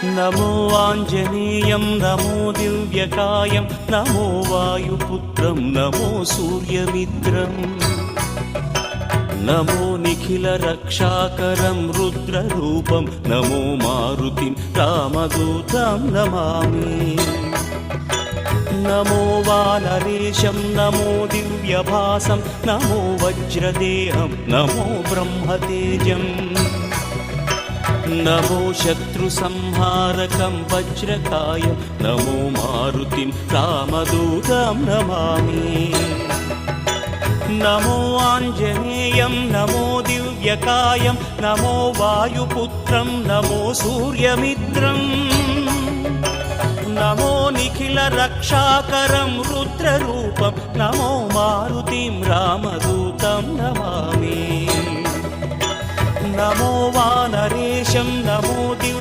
नमो आञ्जनेयं नमो दिव्यकायं नमो वायुपुत्रं नमो सूर्यमित्रम् नमो निखिलरक्षाकरं रुद्ररूपं नमो मारुतिं रामदूतं Namami नमो वानरेशं नमो दिव्यभासं नमो वज्रदेहं नमो ब्रह्मतेजम् नमो शत्रुसंहारकं वज्रकायं नमो मारुतिं रामदूतं Namami नमो आञ्जनेयं नमो दिव्यकायं नमो वायुपुत्रं नमो सूर्यमित्रम् नमो निखिलरक्षाकरं रुद्ररूपं नमो मारुतिं रामदूतं Namami नमो वानरेशं नमो